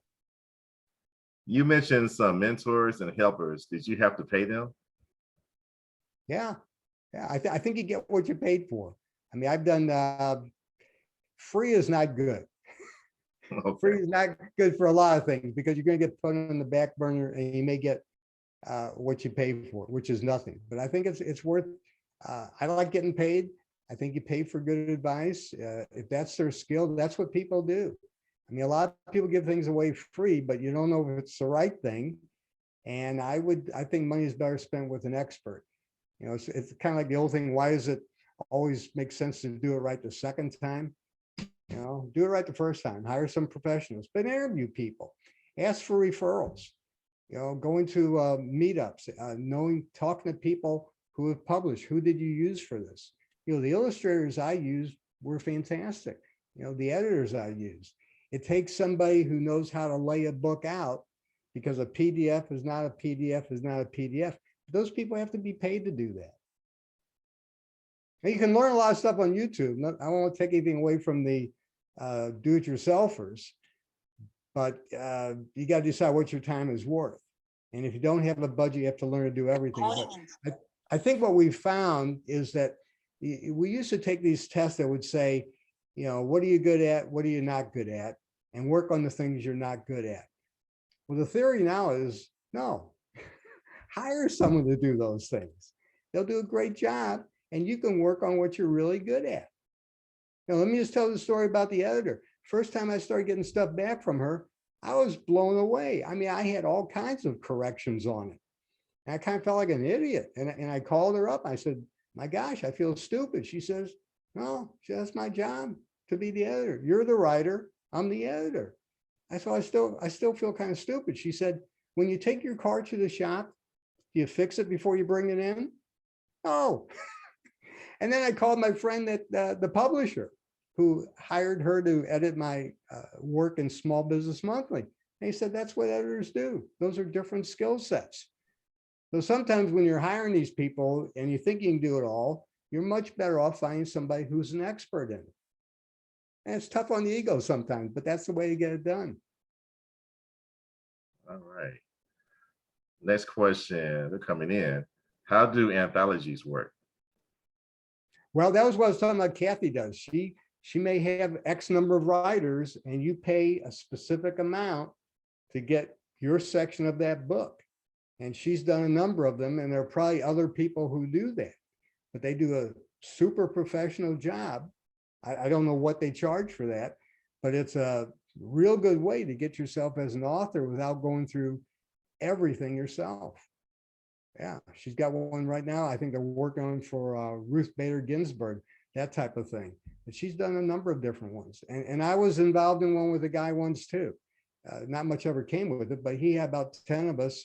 You mentioned some mentors and helpers. Did you have to pay them? Yeah, yeah. I think you get what you paid for. I mean, I've done free is not good. Okay. Free is not good for a lot of things because you're going to get put on the back burner and you may get what you pay for, which is nothing. But I think it's worth. I like getting paid. I think you pay for good advice. If that's their skill, that's what people do. I mean, a lot of people give things away free, but you don't know if it's the right thing. And I think money is better spent with an expert. You know, it's kind of like the old thing. Why does it always make sense to do it right the second time? You know, do it right the first time. Hire some professionals, but interview people. Ask for referrals. You know, going to meetups, talking to people who have published. Who did you use for this? You know, the illustrators I used were fantastic. You know, the editors I used. It takes somebody who knows how to lay a book out because a PDF is not a PDF is not a PDF. Those people have to be paid to do that. And you can learn a lot of stuff on YouTube. I don't want to take anything away from the do-it-yourselfers, but you got to decide what your time is worth. And if you don't have a budget, you have to learn to do everything. But I think what we found is that we used to take these tests that would say, you know, what are you good at? What are you not good at? And work on the things you're not good at. Well, the theory now is no, hire someone to do those things. They'll do a great job and you can work on what you're really good at. Now, let me just tell the story about the editor. First time I started getting stuff back from her, I was blown away. I mean, I had all kinds of corrections on it. And I kind of felt like an idiot. And I called her up. I said, my gosh, I feel stupid. She says, no, that's my job to be the editor. You're the writer. I'm the editor. I still feel kind of stupid. She said, when you take your car to the shop, do you fix it before you bring it in? Oh. And then I called my friend that the publisher who hired her to edit my work in Small Business Monthly. And he said, that's what editors do. Those are different skill sets. So sometimes when you're hiring these people and you think you can do it all, you're much better off finding somebody who's an expert in it. And it's tough on the ego sometimes, but that's the way to get it done. All right. Next question, they're coming in. How do anthologies work? Well, that was what I was talking about Kathy does. She may have X number of writers and you pay a specific amount to get your section of that book. And she's done a number of them, and there are probably other people who do that, but they do a super professional job. I don't know what they charge for that, but it's a real good way to get yourself as an author without going through everything yourself. Yeah, she's got one right now. I think they're working on for Ruth Bader Ginsburg, that type of thing. But she's done a number of different ones. And I was involved in one with a guy once too. Not much ever came with it, but he had about 10 of us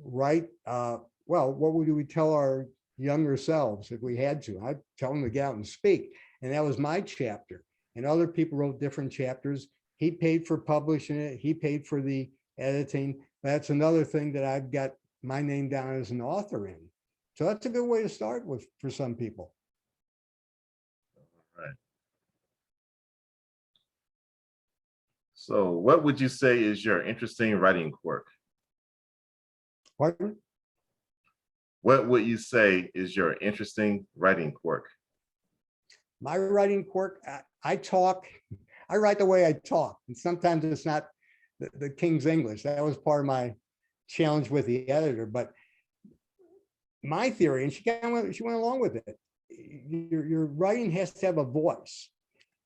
write. Well, what would we tell our younger selves if we had to? I'd tell them to get out and speak. And that was my chapter. And other people wrote different chapters. He paid for publishing it. He paid for the editing. That's another thing that I've got my name down as an author in. So that's a good way to start with for some people. All right. So what would you say is your interesting writing quirk? Pardon? What would you say is your interesting writing quirk? My writing quirk, I write the way I talk. And sometimes it's not the King's English. That was part of my challenge with the editor. But my theory, and she went along with it, your writing has to have a voice.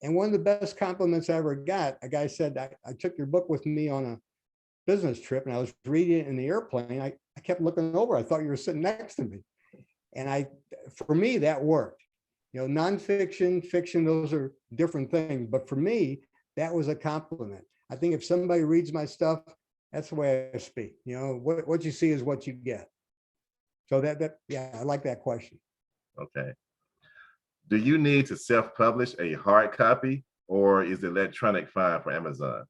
And one of the best compliments I ever got, a guy said, I took your book with me on a business trip and I was reading it in the airplane. I kept looking over. I thought you were sitting next to me. And for me, that worked. You know, nonfiction, fiction, those are different things. But for me, that was a compliment. I think if somebody reads my stuff, that's the way I speak. You know, what you see is what you get. So yeah, I like that question. Okay. Do you need to self-publish a hard copy or is electronic fine for Amazon?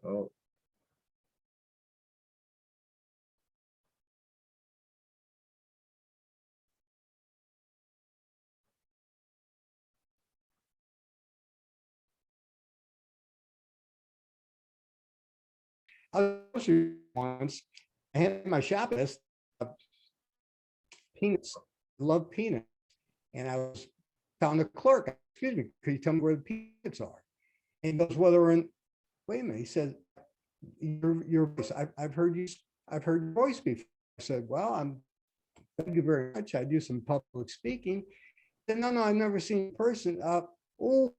Oh, I was once, I had my shop list of peanuts, love peanuts. And I was telling the clerk, excuse me, could you tell me where the peanuts are? And he goes, well, they're in, wait a minute. He said, your voice, I've heard your voice before. I said, well, thank you very much. I do some public speaking. He said, no, I've never seen in person. Oh,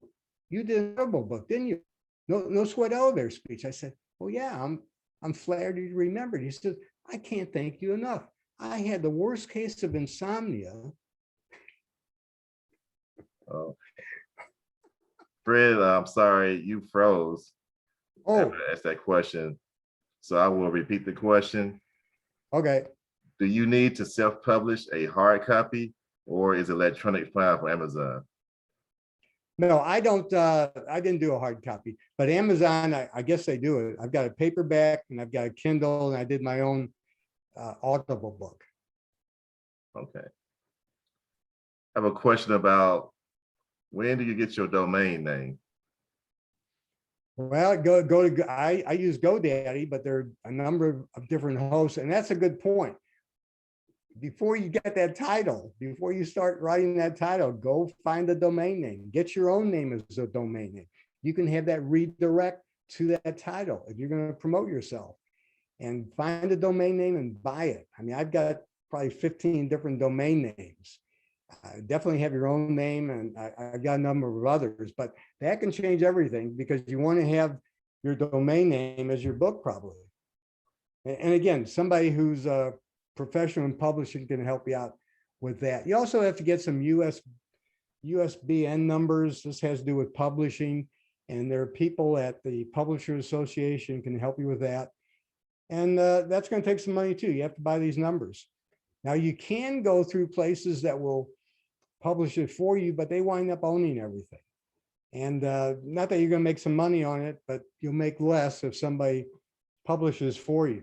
you did an incredible book, didn't you? No sweat elevator speech. I said, well, yeah, I'm flattered you remembered. He said, I can't thank you enough. I had the worst case of insomnia. Oh, Fred, I'm sorry, you froze Oh, after I asked that question. So I will repeat the question. okay. Do you need to self-publish a hard copy or is electronic file for Amazon? No, I don't. I didn't do a hard copy, but Amazon, I guess they do it. I've got a paperback and I've got a Kindle, and I did my own Audible book. Okay. I have a question about when do you get your domain name? Well, I use GoDaddy, but there are a number of different hosts, and that's a good point. Before you get that title, before you start writing that title, go find a domain name. Get your own name as a domain name. You can have that redirect to that title if you're going to promote yourself. And find a domain name and buy it. I mean, I've got probably 15 different domain names. Definitely have your own name, and I've got a number of others, but that can change everything because you want to have your domain name as your book probably. And again, somebody who's a professional in publishing can help you out with that. You also have to get some USBN numbers. This has to do with publishing, and there are people at the Publishers Association can help you with that. And that's going to take some money too. You have to buy these numbers. Now you can go through places that will publish it for you, but they wind up owning everything. And not that you're going to make some money on it, but you'll make less if somebody publishes for you.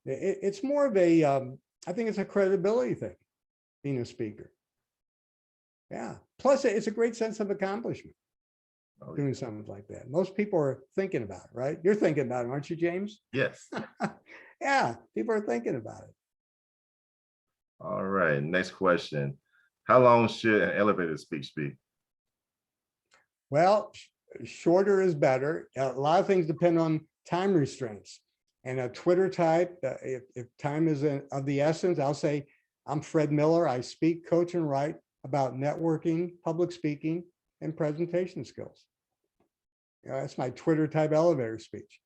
It's more of a, I think it's a credibility thing, being a speaker. Yeah. Plus, it's a great sense of accomplishment doing something like that. Most people are thinking about it, right? You're thinking about it, aren't you, James? Yes. Yeah, people are thinking about it. All right, next question. How long should an elevator speech be? Well, shorter is better. A lot of things depend on time restraints. And a Twitter type, if time is of the essence, I'll say, I'm Fred Miller. I speak, coach, and write about networking, public speaking, and presentation skills. That's my Twitter type elevator speech.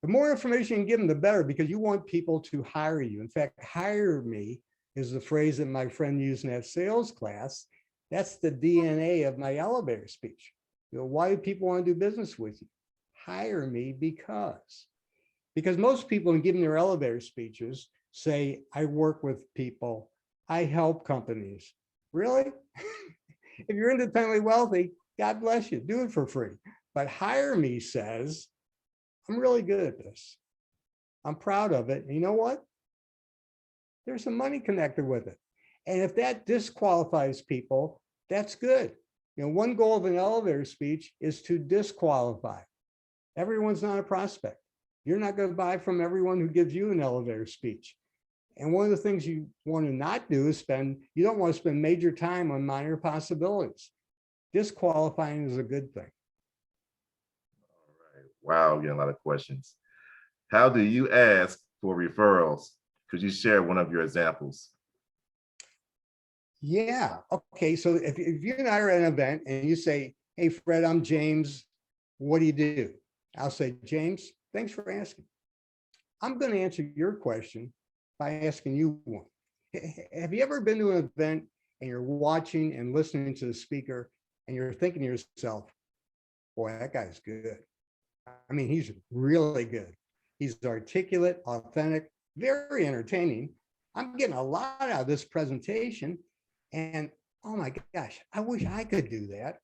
The more information you can give them, the better, because you want people to hire you. In fact, hire me is the phrase that my friend used in that sales class. That's the DNA of my elevator speech. Why do people want to do business with you? Hire me because most people in giving their elevator speeches say, I work with people, I help companies. Really? If you're independently wealthy, God bless you, do it for free. But hire me says, I'm really good at this. I'm proud of it. And you know what? There's some money connected with it. And if that disqualifies people, that's good. One goal of an elevator speech is to disqualify. Everyone's not a prospect. You're not going to buy from everyone who gives you an elevator speech. And one of the things you want to not do is you don't want to spend major time on minor possibilities. Disqualifying is a good thing. All right. Wow, getting a lot of questions. How do you ask for referrals? Could you share one of your examples? Yeah. Okay. So if you and I are at an event and you say, hey, Fred, I'm James. What do you do? I'll say, James, thanks for asking. I'm going to answer your question by asking you one. Have you ever been to an event and you're watching and listening to the speaker and you're thinking to yourself, boy, that guy's good. I mean, he's really good. He's articulate, authentic, very entertaining. I'm getting a lot out of this presentation. And oh my gosh, I wish I could do that.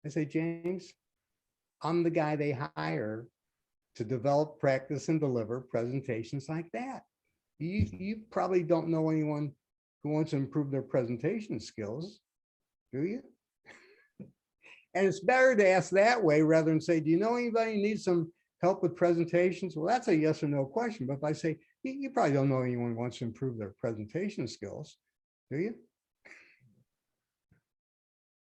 I say, James, I'm the guy they hire to develop, practice, and deliver presentations like that. You probably don't know anyone who wants to improve their presentation skills, do you? And it's better to ask that way rather than say, do you know anybody who needs some help with presentations? Well, that's a yes or no question. But if I say, you probably don't know anyone who wants to improve their presentation skills, do you?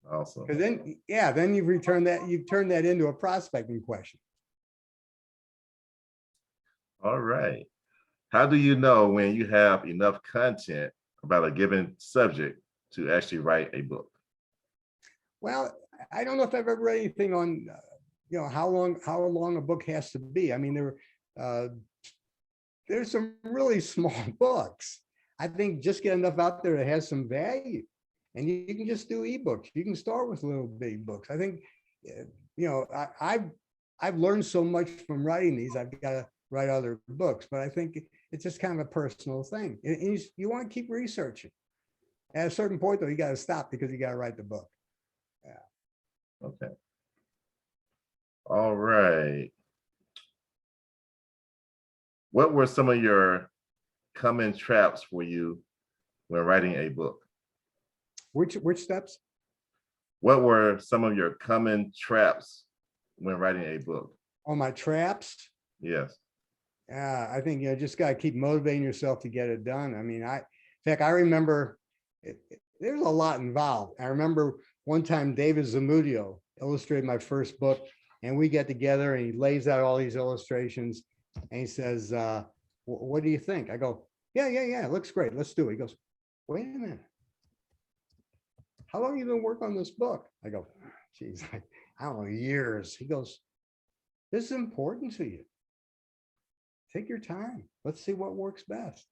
Awesome. Because then, yeah, then you've turned that into a prospecting question. All right. How do you know when you have enough content about a given subject to actually write a book? Well, I don't know if I've ever read anything on, how long a book has to be. I mean, there's some really small books. I think just get enough out there that has some value, and you can just do ebooks. You can start with little big books. I think, I've learned so much from writing these. I've got to write other books, but I think it's just kind of a personal thing. And you want to keep researching. At a certain point, though, you got to stop because you got to write the book. Yeah. Okay. All right. What were some of your common traps for you when writing a book? Which steps? What were some of your common traps when writing a book? Oh, my traps. Yes. I think just got to keep motivating yourself to get it done. I mean, in fact, I remember there's a lot involved. I remember one time David Zamudio illustrated my first book, and we get together and he lays out all these illustrations, and he says, "What do you think?" I go, "Yeah, it looks great. Let's do it." He goes, "Wait a minute. How long have you been working on this book?" I go, "Geez, I don't know, years." He goes, "This is important to you. Take your time. Let's see what works best."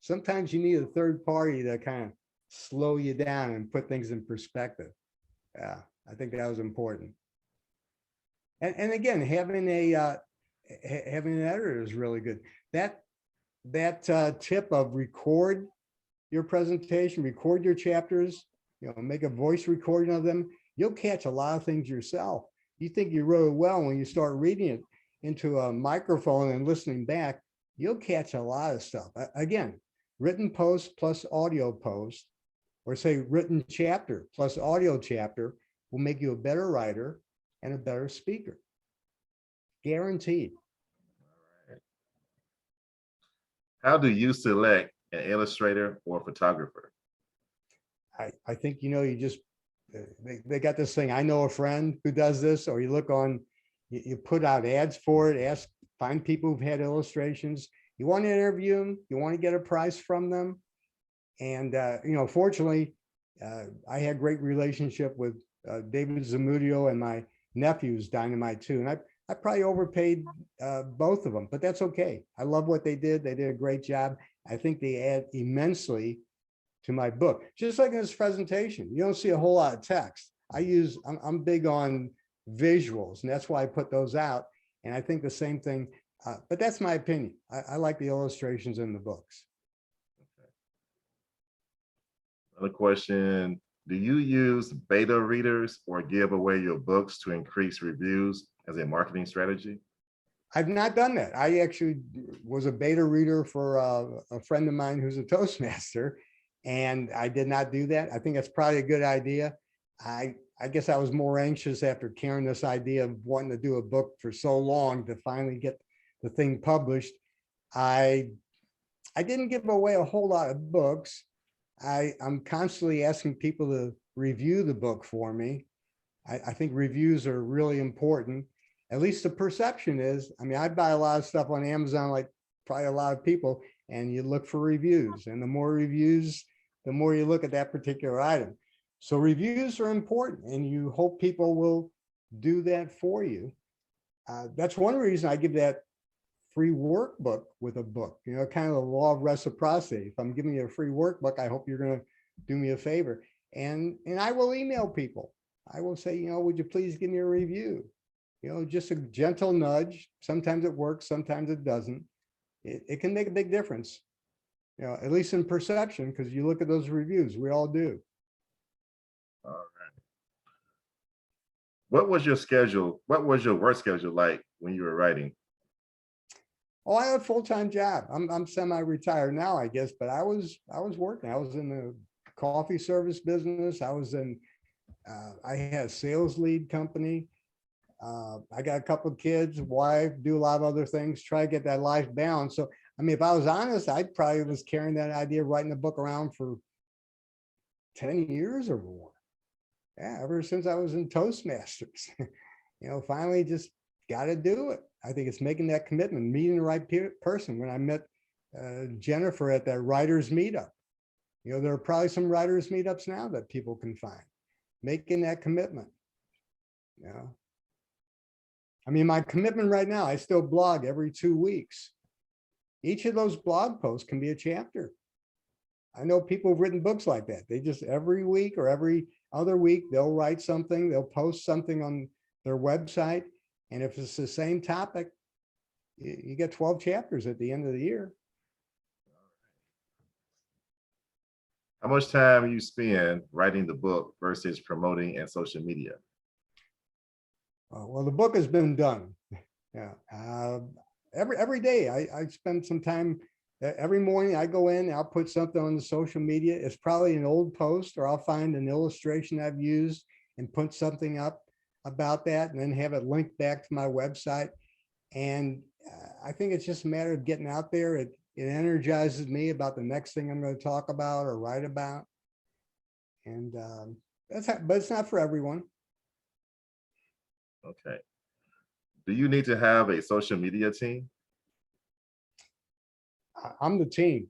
Sometimes you need a third party to kind of slow you down and put things in perspective. Yeah, I think that was important. And again, having an editor is really good. That tip of record your presentation, record your chapters, make a voice recording of them. You'll catch a lot of things yourself. You think you wrote it well when you start reading it into a microphone and listening back, you'll catch a lot of stuff. Again, written post plus audio post, or say written chapter plus audio chapter, will make you a better writer and a better speaker. Guaranteed. All right. How do you select an illustrator or photographer? I think, you just, they got this thing, I know a friend who does this, or you look on, you put out ads for it, find people who've had illustrations. You want to interview them, you want to get a price from them. And, fortunately, I had great relationship with David Zamudio, and my nephew's Dynamite too. And I probably overpaid both of them, but that's okay. I love what they did. They did a great job. I think they add immensely to my book. Just like in this presentation, you don't see a whole lot of text. I'm big on visuals, and that's why I put those out. And I think the same thing, but that's my opinion. I like the illustrations in the books. Okay. Another question, do you use beta readers or give away your books to increase reviews as a marketing strategy? I've not done that. I actually was a beta reader for a friend of mine who's a Toastmaster, and I did not do that. I think that's probably a good idea. I guess I was more anxious after carrying this idea of wanting to do a book for so long to finally get the thing published. I didn't give away a whole lot of books. I'm constantly asking people to review the book for me. I think reviews are really important. At least the perception is. I mean, I buy a lot of stuff on Amazon, like probably a lot of people, and you look for reviews. And the more reviews, the more you look at that particular item. So reviews are important, and you hope people will do that for you. That's one reason I give that free workbook with a book, kind of the law of reciprocity. If I'm giving you a free workbook, I hope you're going to do me a favor. And I will email people. I will say, would you please give me a review? Just a gentle nudge. Sometimes it works, sometimes it doesn't. It can make a big difference, at least in perception, because you look at those reviews, we all do. All right. What was your schedule? What was your work schedule like when you were writing? Oh, I had a full-time job. I'm semi-retired now, I guess, but I was working. I was in the coffee service business. I had a sales lead company. I got a couple of kids, wife, do a lot of other things, try to get that life balance. So, I mean, if I was honest, I probably was carrying that idea of writing a book around for 10 years or more. Yeah, ever since I was in Toastmasters, finally just got to do it. I think it's making that commitment, meeting the right person. When I met Jennifer at that writers meetup, there are probably some writers meetups now that people can find, making that commitment. I mean, my commitment right now, I still blog every 2 weeks. Each of those blog posts can be a chapter. I know people have written books like that. They just every week or every other week, they'll write something, they'll post something on their website. And if it's the same topic, you get 12 chapters at the end of the year. How much time you spend writing the book versus promoting in social media? Well, the book has been done. Yeah. Every day I spend some time. Every morning I go in, I'll put something on the social media. It's probably an old post, or I'll find an illustration I've used and put something up about that, and then have it linked back to my website. And I think it's just a matter of getting out there. It energizes me about the next thing I'm going to talk about or write about. And but it's not for everyone. Okay. Do you need to have a social media team? I'm the team.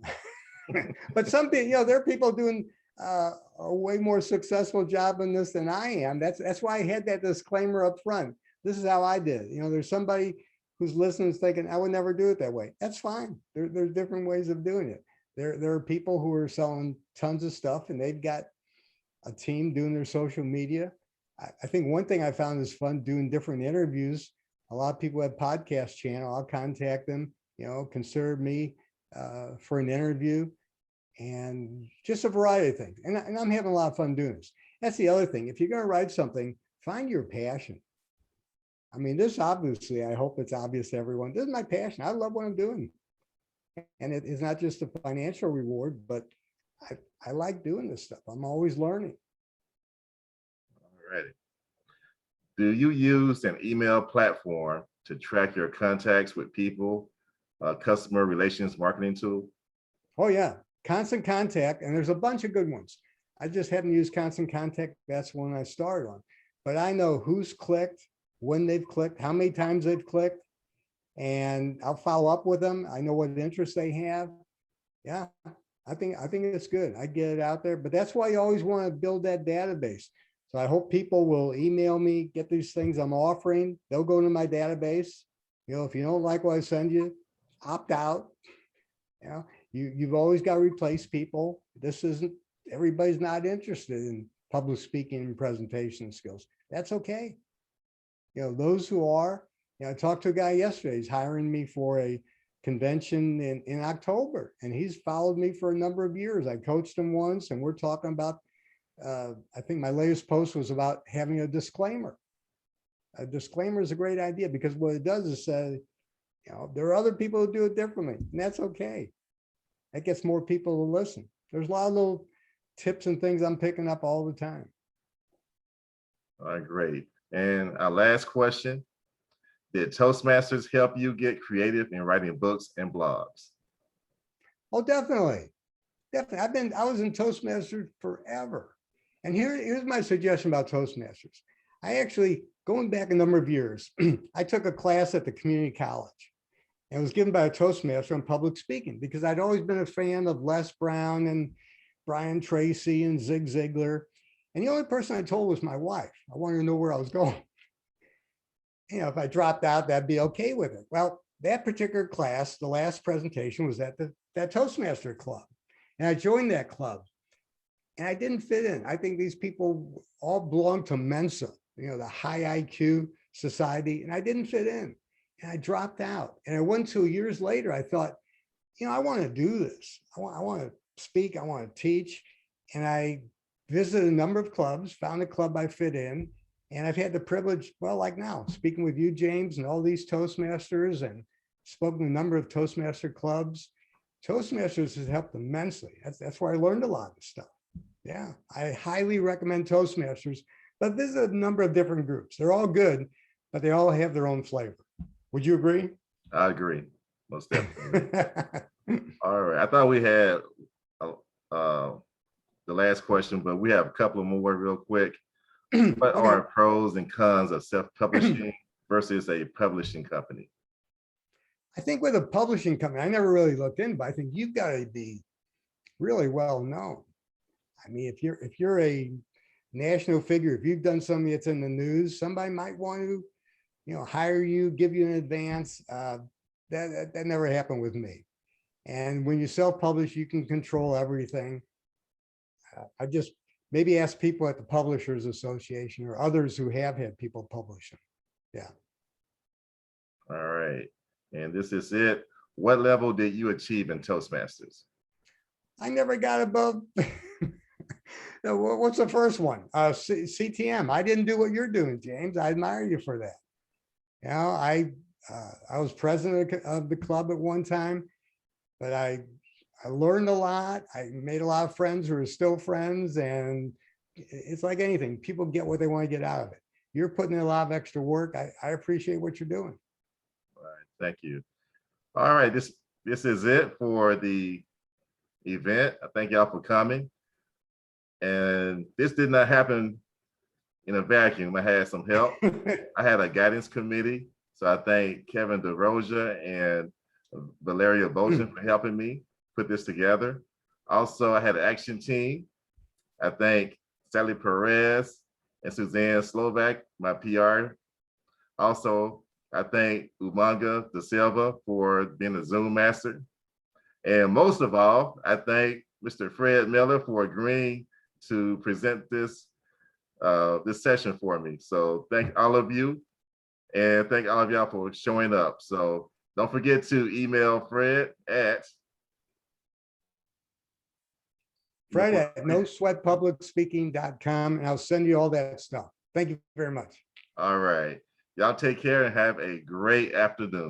But some people, there are people doing a way more successful job in this than I am. That's why I had that disclaimer up front. This is how I did it. There's somebody who's listening is thinking, I would never do it that way. That's fine. There's different ways of doing it. There are people who are selling tons of stuff and they've got a team doing their social media. I think one thing I found is fun doing different interviews. A lot of people have podcast channel. I'll contact them, consider me for an interview, and just a variety of things. And I'm having a lot of fun doing this. That's the other thing. If you're going to write something, find your passion. I mean, this obviously, I hope it's obvious to everyone. This is my passion. I love what I'm doing. And it is not just a financial reward, but I like doing this stuff. I'm always learning. All righty. Do you use an email platform to track your contacts with people, customer relations marketing tool? Oh, yeah. Constant Contact. And there's a bunch of good ones. I just haven't used Constant Contact. That's one I started on. But I know who's clicked, when they've clicked, how many times they've clicked, and I'll follow up with them. I know what interests they have. Yeah, I think it's good. I get it out there, but that's why you always want to build that database. So I hope people will email me, get these things I'm offering. They'll go to my database. If you don't like what I send you, opt out. You've always got to replace people. Everybody's not interested in public speaking and presentation skills. That's okay. Those who are, I talked to a guy yesterday, he's hiring me for a convention in October, and he's followed me for a number of years. I coached him once, and we're talking about, I think my latest post was about having a disclaimer. A disclaimer is a great idea because what it does is say, there are other people who do it differently, and that's okay. That gets more people to listen. There's a lot of little tips and things I'm picking up all the time. All right, great. And our last question, did Toastmasters help you get creative in writing books and blogs? Oh, definitely. Definitely. I was in Toastmasters forever. And here's my suggestion about Toastmasters. I actually, going back a number of years, I took a class at the community college. And it was given by a Toastmaster on public speaking because I'd always been a fan of Les Brown and Brian Tracy and Zig Ziglar. And the only person I told was my wife. I wanted to know where I was going. If I dropped out, that'd be okay with it. Well, that particular class, the last presentation was at that Toastmaster club. And I joined that club. And I didn't fit in. I think these people all belong to Mensa, the high IQ society. And I didn't fit in. And I dropped out. And I went to years later, I thought, I want to do this. I want to speak. I want to teach. And I visited a number of clubs, found a club I fit in. And I've had the privilege, like now, speaking with you, James, and all these Toastmasters, and spoken to a number of Toastmaster clubs. Toastmasters has helped immensely. That's where I learned a lot of stuff. Yeah, I highly recommend Toastmasters, but there's a number of different groups. They're all good, but they all have their own flavor. Would you agree? I agree, most definitely. All right, I thought we had uh, the last question, but we have a couple more real quick. What Okay. are pros and cons of self-publishing versus a publishing company? I think with a publishing company, I never really looked in, but I think you've got to be really well known. I mean, if you're a national figure, if you've done something that's in the news, somebody might want to, hire you, give you an advance. That never happened with me. And when you self-publish, you can control everything. I just maybe ask people at the Publishers Association or others who have had people publish them. Yeah. All right, and this is it. What level did you achieve in Toastmasters? I never got above. What's the first one? CTM. I didn't do what you're doing, James. I admire you for that. I was president of the club at one time, but I learned a lot. I made a lot of friends who are still friends, and it's like anything. People get what they want to get out of it. You're putting in a lot of extra work. I appreciate what you're doing. All right, thank you. All right, this is it for the event. I thank y'all for coming. And this did not happen in a vacuum. I had some help. I had a guidance committee. So I thank Kevin DeRosa and Valeria Bojan for helping me put this together. Also, I had an action team. I thank Sally Perez and Suzanne Slovak, my PR. Also, I thank Umanga Da Silva for being a Zoom master. And most of all, I thank Mr. Fred Miller for agreeing to present this session for me. So thank all of you, and thank all of y'all for showing up. So don't forget to email Fred at nosweatpublicspeaking.com, and I'll send you all that stuff. Thank you very much. All right. Y'all take care and have a great afternoon.